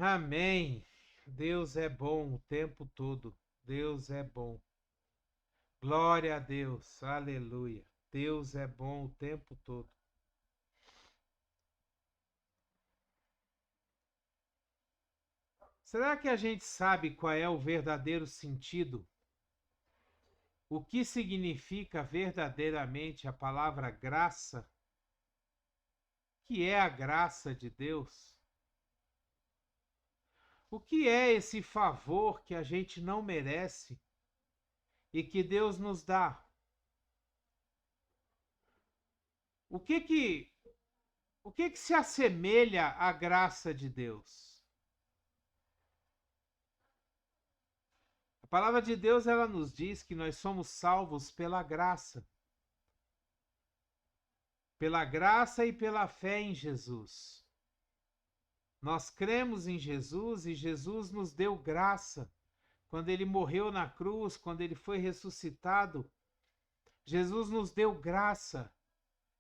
Amém. Deus é bom o tempo todo. Deus é bom. Glória a Deus. Aleluia. Deus é bom o tempo todo. Será que a gente sabe qual é o verdadeiro sentido? O que significa verdadeiramente a palavra graça? Que é a graça de Deus? O que é esse favor que a gente não merece e que Deus nos dá? O que que se assemelha à graça de Deus? A palavra de Deus, ela nos diz que nós somos salvos pela graça e pela fé em Jesus. Nós cremos em Jesus e Jesus nos deu graça. Quando ele morreu na cruz, quando ele foi ressuscitado, Jesus nos deu graça.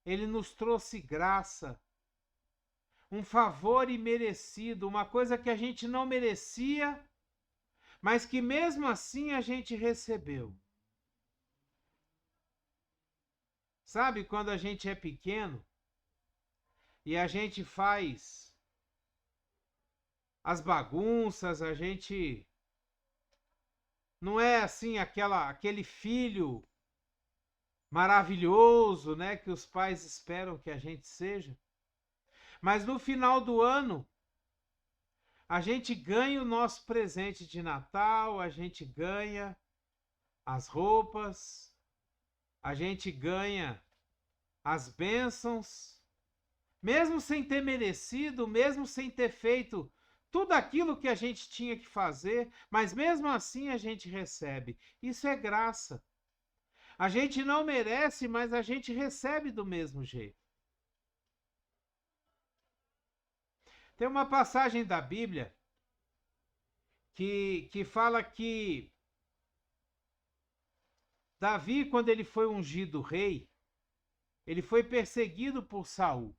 Ele nos trouxe graça. Um favor imerecido, uma coisa que a gente não merecia, mas que mesmo assim a gente recebeu. Sabe quando a gente é pequeno e a gente faz as bagunças, a gente não é assim aquele filho maravilhoso, né, que os pais esperam que a gente seja. Mas no final do ano, a gente ganha o nosso presente de Natal, a gente ganha as roupas, a gente ganha as bênçãos, mesmo sem ter merecido, mesmo sem ter feito tudo aquilo que a gente tinha que fazer, mas mesmo assim a gente recebe. Isso é graça. A gente não merece, mas a gente recebe do mesmo jeito. Tem uma passagem da Bíblia que fala que Davi, quando ele foi ungido rei, ele foi perseguido por Saul.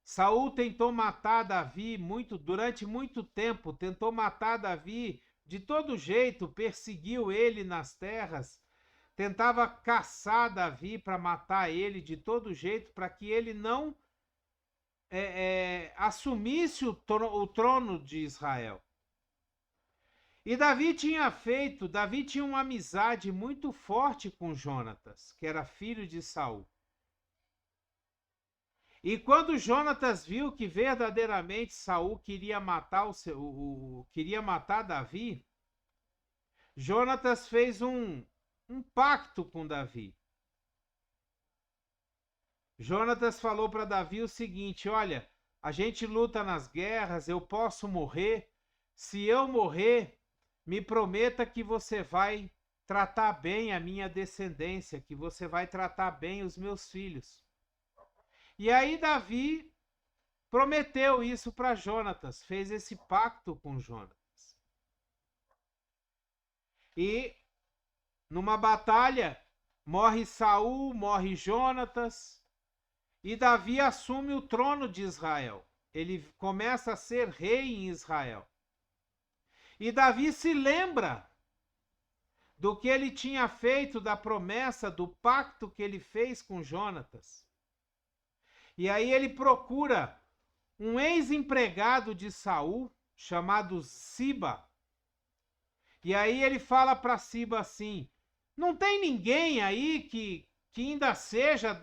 Saul tentou matar Davi durante muito tempo, tentou matar Davi de todo jeito, perseguiu ele nas terras, tentava caçar Davi para matar ele de todo jeito, para que ele não assumisse o trono de Israel. E Davi tinha uma amizade muito forte com Jonatas, que era filho de Saul. E quando Jonatas viu que verdadeiramente Saul queria matar Davi, Jonatas fez um pacto com Davi. Jonatas falou para Davi o seguinte: olha, a gente luta nas guerras, eu posso morrer. Se eu morrer, me prometa que você vai tratar bem a minha descendência, que você vai tratar bem os meus filhos. E aí Davi prometeu isso para Jonatas, fez esse pacto com Jonatas. E numa batalha morre Saul, morre Jonatas, e Davi assume o trono de Israel. Ele começa a ser rei em Israel. E Davi se lembra do que ele tinha feito, da promessa, do pacto que ele fez com Jonatas. E aí ele procura um ex-empregado de Saul, chamado Siba. E aí ele fala para Siba assim: não tem ninguém aí que ainda seja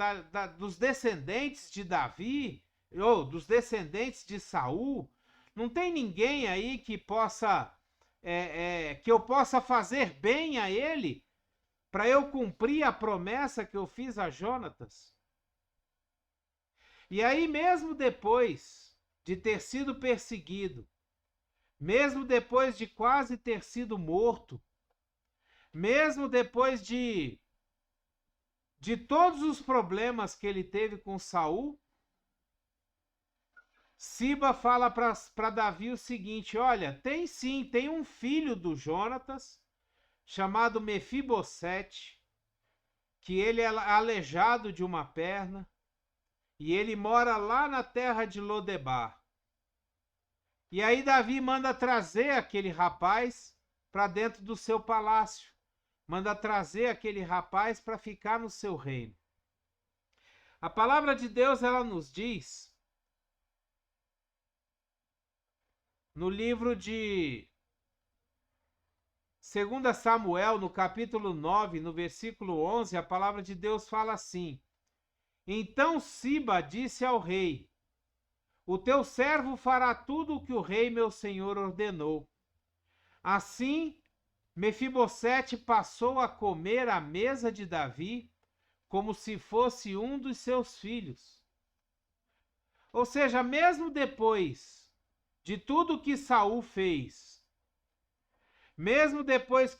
dos descendentes de Davi, ou dos descendentes de Saul? Não tem ninguém aí que que eu possa fazer bem a ele, para eu cumprir a promessa que eu fiz a Jonatas? E aí, mesmo depois de ter sido perseguido, mesmo depois de quase ter sido morto, mesmo depois de todos os problemas que ele teve com Saul, Siba fala para Davi o seguinte: olha, tem um filho do Jonatas, chamado Mefibosete, que ele é aleijado de uma perna, e ele mora lá na terra de Lodebar. E aí Davi manda trazer aquele rapaz para dentro do seu palácio. Manda trazer aquele rapaz para ficar no seu reino. A palavra de Deus, ela nos diz, no livro de 2 Samuel, no capítulo 9, no versículo 11, a palavra de Deus fala assim: Então Siba disse ao rei: O teu servo fará tudo o que o rei meu senhor ordenou. Assim, Mefibosete passou a comer à mesa de Davi como se fosse um dos seus filhos. Ou seja, mesmo depois de tudo que Saul fez, mesmo depois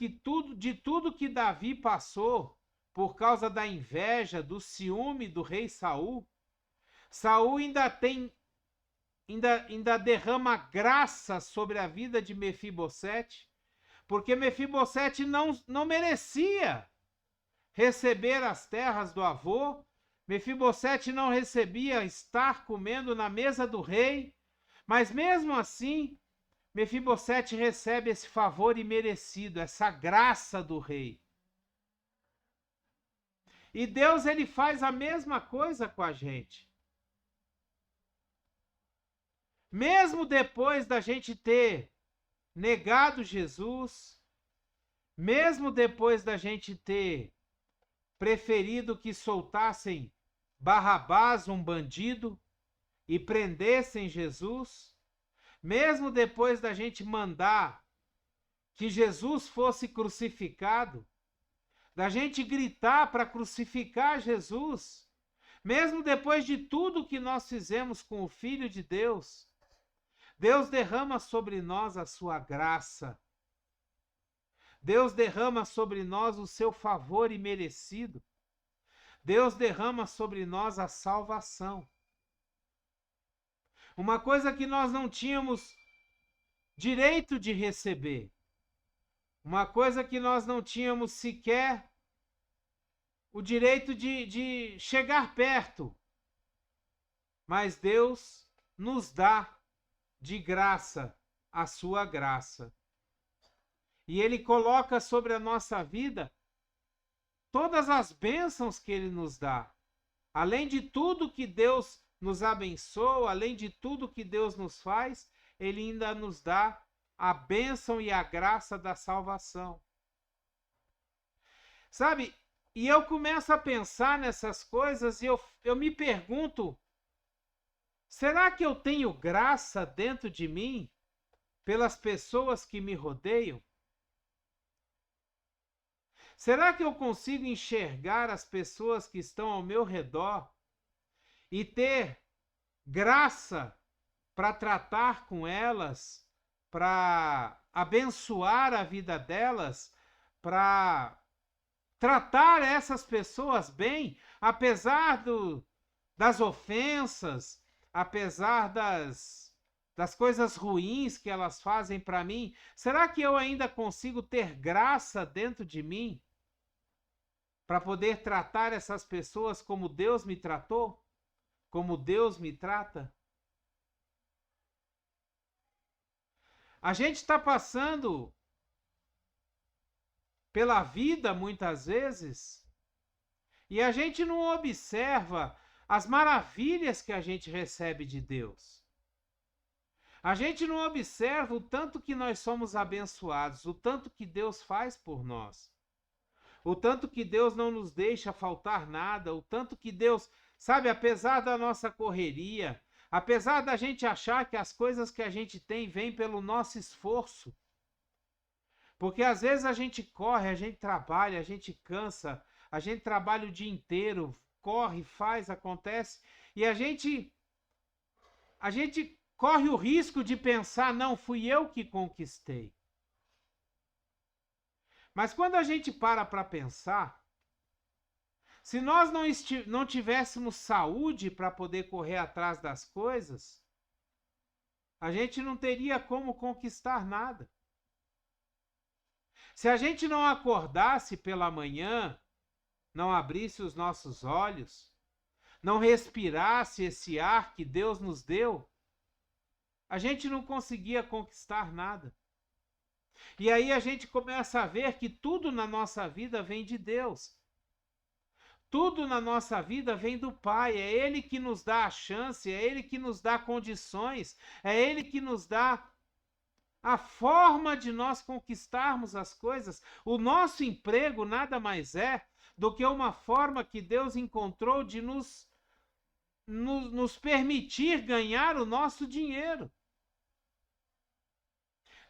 de tudo que Davi passou por causa da inveja, do ciúme do rei Saul, Saul ainda derrama graça sobre a vida de Mefibosete, porque Mefibosete não merecia receber as terras do avô, Mefibosete não recebia estar comendo na mesa do rei, mas mesmo assim, Mefibosete recebe esse favor imerecido, essa graça do rei. E Deus, ele faz a mesma coisa com a gente. Mesmo depois da gente ter negado Jesus, mesmo depois da gente ter preferido que soltassem Barrabás, um bandido, e prendessem Jesus, mesmo depois da gente mandar que Jesus fosse crucificado, da gente gritar para crucificar Jesus, mesmo depois de tudo que nós fizemos com o Filho de Deus, Deus derrama sobre nós a sua graça. Deus derrama sobre nós o seu favor imerecido. Deus derrama sobre nós a salvação. Uma coisa que nós não tínhamos direito de receber. Uma coisa que nós não tínhamos sequer o direito de chegar perto. Mas Deus nos dá de graça a sua graça. E Ele coloca sobre a nossa vida todas as bênçãos que Ele nos dá. Além de tudo que Deus nos abençoa, além de tudo que Deus nos faz, Ele ainda nos dá a bênção e a graça da salvação. Sabe, e eu começo a pensar nessas coisas e eu me pergunto, será que eu tenho graça dentro de mim pelas pessoas que me rodeiam? Será que eu consigo enxergar as pessoas que estão ao meu redor e ter graça para tratar com elas, para abençoar a vida delas, para tratar essas pessoas bem, apesar das ofensas, apesar das coisas ruins que elas fazem para mim? Será que eu ainda consigo ter graça dentro de mim para poder tratar essas pessoas como Deus me tratou? Como Deus me trata? A gente está passando pela vida muitas vezes e a gente não observa as maravilhas que a gente recebe de Deus. A gente não observa o tanto que nós somos abençoados, o tanto que Deus faz por nós. O tanto que Deus não nos deixa faltar nada, o tanto que Deus, sabe, apesar da nossa correria, apesar da gente achar que as coisas que a gente tem vêm pelo nosso esforço, porque às vezes a gente corre, a gente trabalha, a gente cansa, a gente trabalha o dia inteiro, corre, faz, acontece, e a gente corre o risco de pensar, não, fui eu que conquistei. Mas quando a gente para pensar, se nós não tivéssemos saúde para poder correr atrás das coisas, a gente não teria como conquistar nada. Se a gente não acordasse pela manhã, não abrisse os nossos olhos, não respirasse esse ar que Deus nos deu, a gente não conseguia conquistar nada. E aí a gente começa a ver que tudo na nossa vida vem de Deus. Tudo na nossa vida vem do Pai. É Ele que nos dá a chance, é Ele que nos dá condições, é Ele que nos dá a forma de nós conquistarmos as coisas. O nosso emprego nada mais é do que uma forma que Deus encontrou de nos permitir ganhar o nosso dinheiro.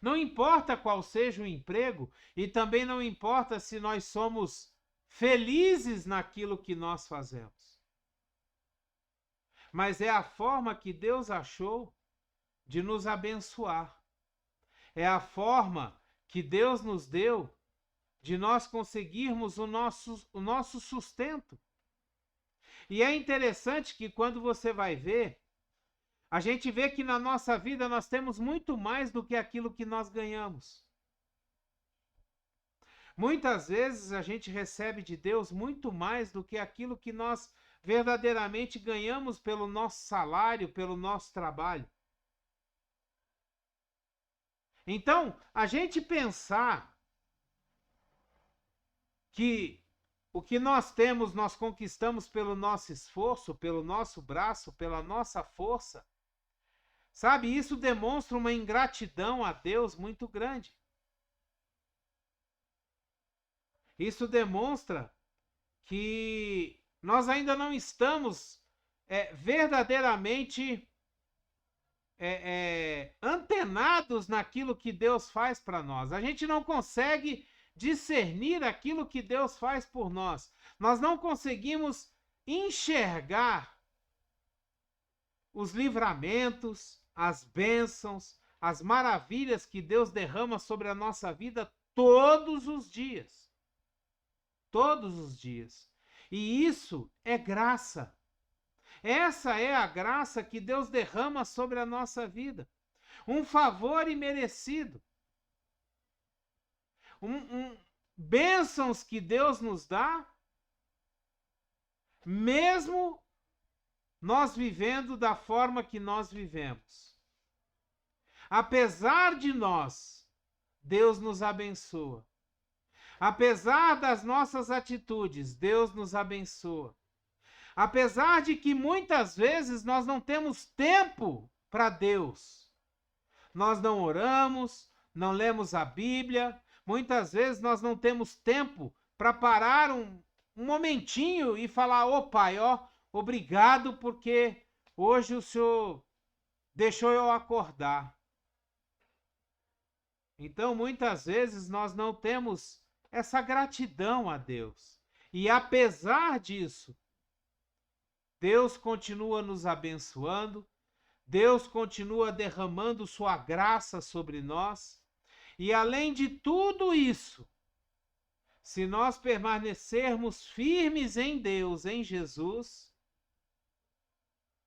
Não importa qual seja o emprego, e também não importa se nós somos felizes naquilo que nós fazemos. Mas é a forma que Deus achou de nos abençoar. É a forma que Deus nos deu de nós conseguirmos o nosso sustento. E é interessante que quando você vai ver, a gente vê que na nossa vida nós temos muito mais do que aquilo que nós ganhamos. Muitas vezes a gente recebe de Deus muito mais do que aquilo que nós verdadeiramente ganhamos pelo nosso salário, pelo nosso trabalho. Então, a gente pensar que o que nós temos, nós conquistamos pelo nosso esforço, pelo nosso braço, pela nossa força, sabe, isso demonstra uma ingratidão a Deus muito grande. Isso demonstra que nós ainda não estamos verdadeiramente antenados naquilo que Deus faz para nós. A gente não consegue discernir aquilo que Deus faz por nós. Nós não conseguimos enxergar os livramentos, as bênçãos, as maravilhas que Deus derrama sobre a nossa vida todos os dias. Todos os dias. E isso é graça. Essa é a graça que Deus derrama sobre a nossa vida. Um favor imerecido. Bênçãos que Deus nos dá, mesmo nós vivendo da forma que nós vivemos. Apesar de nós, Deus nos abençoa. Apesar das nossas atitudes, Deus nos abençoa. Apesar de que muitas vezes nós não temos tempo para Deus. Nós não oramos, não lemos a Bíblia, muitas vezes nós não temos tempo para parar um momentinho e falar: ô Pai, ó, obrigado porque hoje o Senhor deixou eu acordar. Então, muitas vezes nós não temos essa gratidão a Deus. E apesar disso, Deus continua nos abençoando, Deus continua derramando sua graça sobre nós. E além de tudo isso, se nós permanecermos firmes em Deus, em Jesus,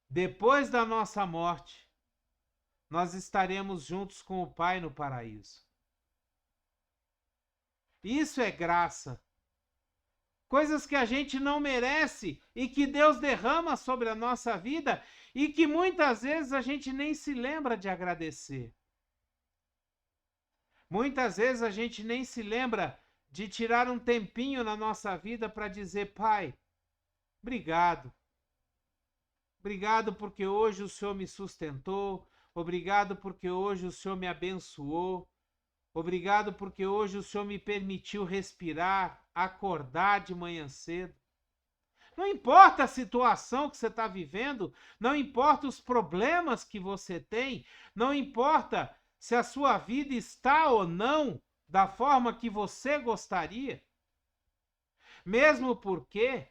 depois da nossa morte, nós estaremos juntos com o Pai no paraíso. Isso é graça. Coisas que a gente não merece e que Deus derrama sobre a nossa vida e que muitas vezes a gente nem se lembra de agradecer. Muitas vezes a gente nem se lembra de tirar um tempinho na nossa vida para dizer: Pai, obrigado. Obrigado porque hoje o Senhor me sustentou. Obrigado porque hoje o Senhor me abençoou. Obrigado porque hoje o Senhor me permitiu respirar, acordar de manhã cedo. Não importa a situação que você está vivendo, não importa os problemas que você tem, não importa se a sua vida está ou não da forma que você gostaria. Mesmo porque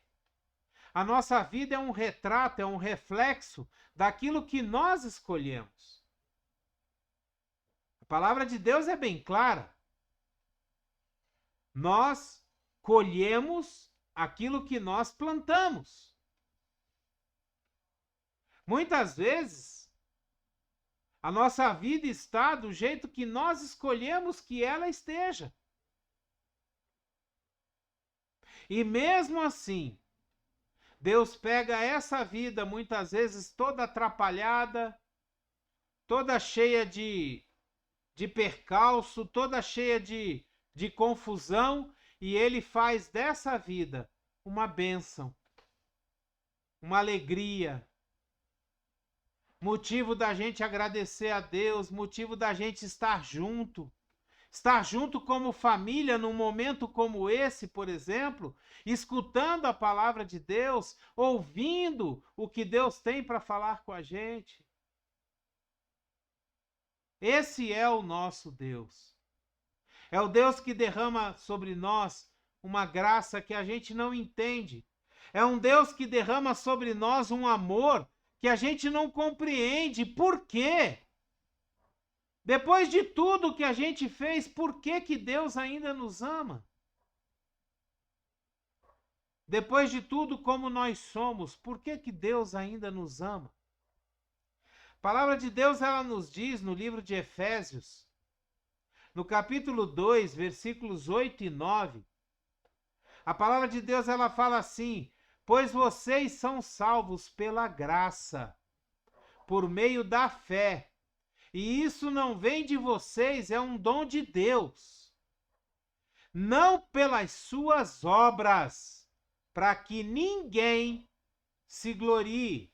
a nossa vida é um retrato, é um reflexo daquilo que nós escolhemos. A palavra de Deus é bem clara. Nós colhemos aquilo que nós plantamos. Muitas vezes, a nossa vida está do jeito que nós escolhemos que ela esteja. E mesmo assim, Deus pega essa vida, muitas vezes toda atrapalhada, toda cheia de percalço, toda cheia de confusão, e ele faz dessa vida uma bênção, uma alegria, motivo da gente agradecer a Deus, motivo da gente estar junto como família num momento como esse, por exemplo, escutando a palavra de Deus, ouvindo o que Deus tem para falar com a gente. Esse é o nosso Deus. É o Deus que derrama sobre nós uma graça que a gente não entende. É um Deus que derrama sobre nós um amor que a gente não compreende. Por quê? Depois de tudo que a gente fez, por que que Deus ainda nos ama? Depois de tudo como nós somos, por que que Deus ainda nos ama? A palavra de Deus, ela nos diz no livro de Efésios, no capítulo 2, versículos 8 e 9, a palavra de Deus, ela fala assim: pois vocês são salvos pela graça, por meio da fé. E isso não vem de vocês, é um dom de Deus. Não pelas suas obras, para que ninguém se glorie.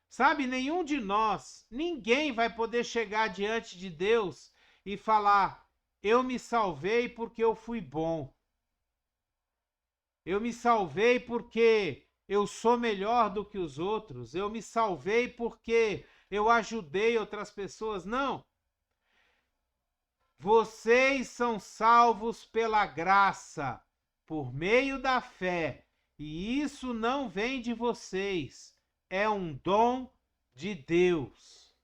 Sabe, nenhum de nós, ninguém vai poder chegar diante de Deus e falar: eu me salvei porque eu fui bom. Eu me salvei porque eu sou melhor do que os outros. Eu me salvei porque eu ajudei outras pessoas. Não. Vocês são salvos pela graça, por meio da fé. E isso não vem de vocês. É um dom de Deus.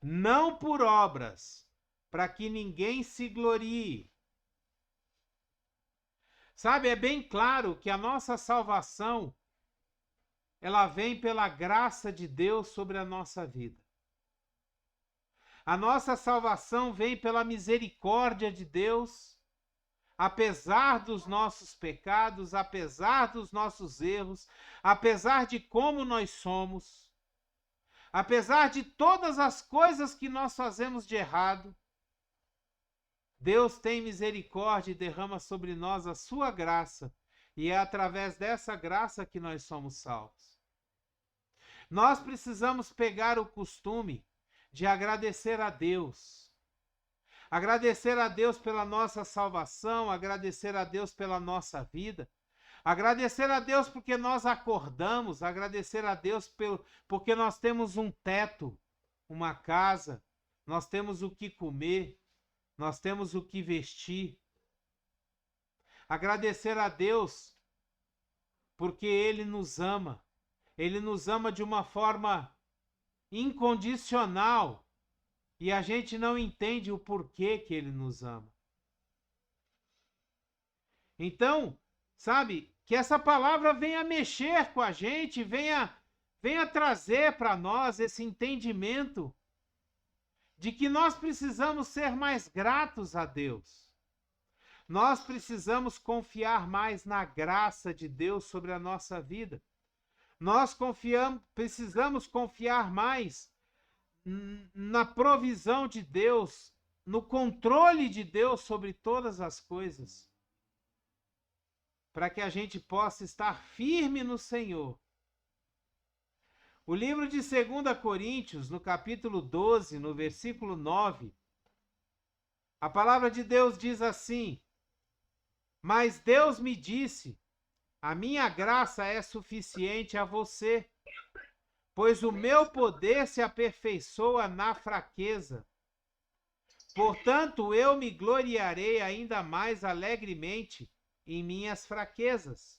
Não por obras, para que ninguém se glorie. Sabe, é bem claro que a nossa salvação, ela vem pela graça de Deus sobre a nossa vida. A nossa salvação vem pela misericórdia de Deus, apesar dos nossos pecados, apesar dos nossos erros, apesar de como nós somos, apesar de todas as coisas que nós fazemos de errado. Deus tem misericórdia e derrama sobre nós a sua graça, e é através dessa graça que nós somos salvos. Nós precisamos pegar o costume de agradecer a Deus. Agradecer a Deus pela nossa salvação, agradecer a Deus pela nossa vida, agradecer a Deus porque nós acordamos, agradecer a Deus porque nós temos um teto, uma casa, nós temos o que comer, nós temos o que vestir. Agradecer a Deus porque Ele nos ama. Ele nos ama de uma forma incondicional e a gente não entende o porquê que Ele nos ama. Então, sabe, que essa palavra venha mexer com a gente, venha trazer para nós esse entendimento de que nós precisamos ser mais gratos a Deus. Nós precisamos confiar mais na graça de Deus sobre a nossa vida. Nós precisamos confiar mais na provisão de Deus, no controle de Deus sobre todas as coisas, para que a gente possa estar firme no Senhor. O livro de 2 Coríntios, no capítulo 12, no versículo 9, a palavra de Deus diz assim: mas Deus me disse, a minha graça é suficiente a você, pois o meu poder se aperfeiçoa na fraqueza. Portanto, eu me gloriarei ainda mais alegremente em minhas fraquezas,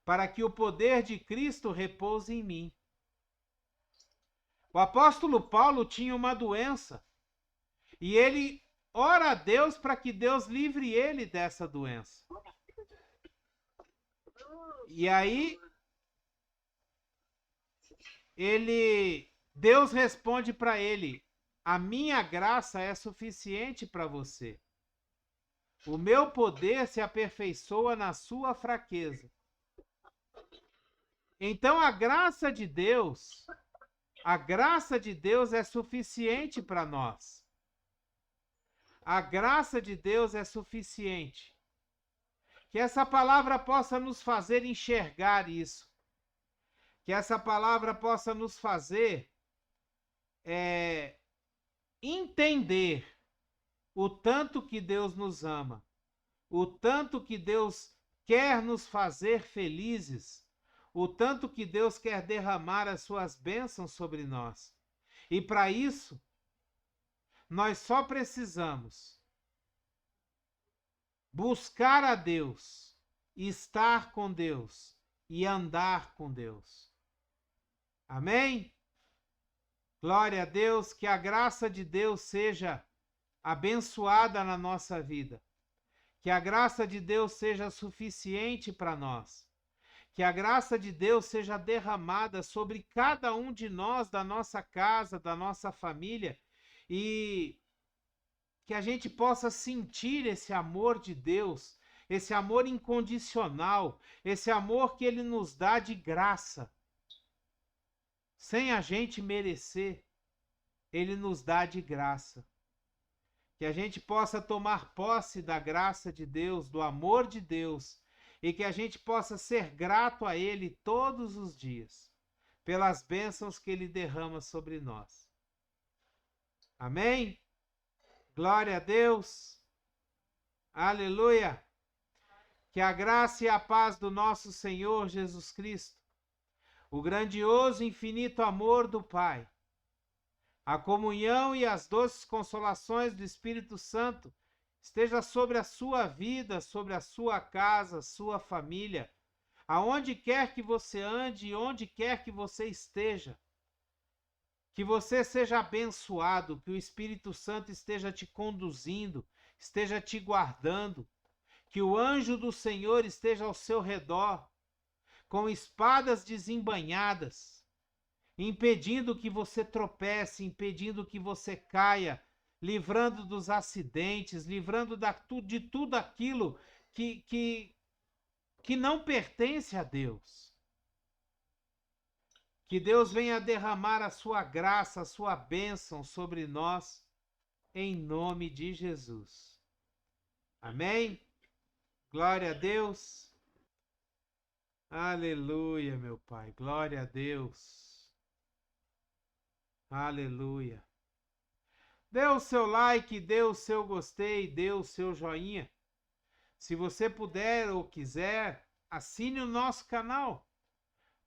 para que o poder de Cristo repouse em mim. O apóstolo Paulo tinha uma doença e ele ora a Deus para que Deus livre ele dessa doença. E aí Deus responde para ele: a minha graça é suficiente para você. O meu poder se aperfeiçoa na sua fraqueza. Então a graça de Deus, A graça de Deus é suficiente para nós. A graça de Deus é suficiente. Que essa palavra possa nos fazer enxergar isso. Que essa palavra possa nos fazer entender o tanto que Deus nos ama, o tanto que Deus quer nos fazer felizes, o tanto que Deus quer derramar as suas bênçãos sobre nós. E para isso, nós só precisamos buscar a Deus, estar com Deus e andar com Deus. Amém? Glória a Deus, que a graça de Deus seja abençoada na nossa vida. Que a graça de Deus seja suficiente para nós. Que a graça de Deus seja derramada sobre cada um de nós, da nossa casa, da nossa família, e que a gente possa sentir esse amor de Deus, esse amor incondicional, esse amor que Ele nos dá de graça. Sem a gente merecer, Ele nos dá de graça. Que a gente possa tomar posse da graça de Deus, do amor de Deus, e que a gente possa ser grato a Ele todos os dias, pelas bênçãos que Ele derrama sobre nós. Amém? Glória a Deus. Aleluia. Que a graça e a paz do nosso Senhor Jesus Cristo, o grandioso e infinito amor do Pai, a comunhão e as doces consolações do Espírito Santo esteja sobre a sua vida, sobre a sua casa, sua família, aonde quer que você ande e onde quer que você esteja. Que você seja abençoado, que o Espírito Santo esteja te conduzindo, esteja te guardando, que o anjo do Senhor esteja ao seu redor, com espadas desembainhadas, impedindo que você tropece, impedindo que você caia, livrando dos acidentes, livrando de tudo aquilo que não pertence a Deus. Que Deus venha derramar a sua graça, a sua bênção sobre nós, em nome de Jesus. Amém? Glória a Deus. Aleluia, meu Pai. Glória a Deus. Aleluia. Dê o seu like, dê o seu gostei, dê o seu joinha. Se você puder ou quiser, assine o nosso canal.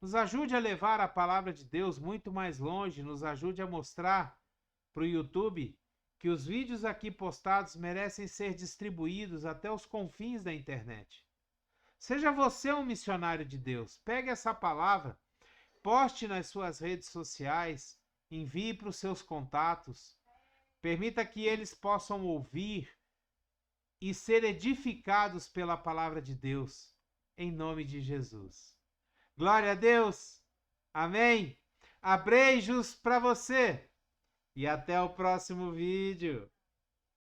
Nos ajude a levar a palavra de Deus muito mais longe, nos ajude a mostrar para o YouTube que os vídeos aqui postados merecem ser distribuídos até os confins da internet. Seja você um missionário de Deus. Pegue essa palavra, poste nas suas redes sociais, envie para os seus contatos, permita que eles possam ouvir e ser edificados pela palavra de Deus, em nome de Jesus. Glória a Deus. Amém. Abreijos para você. E até o próximo vídeo.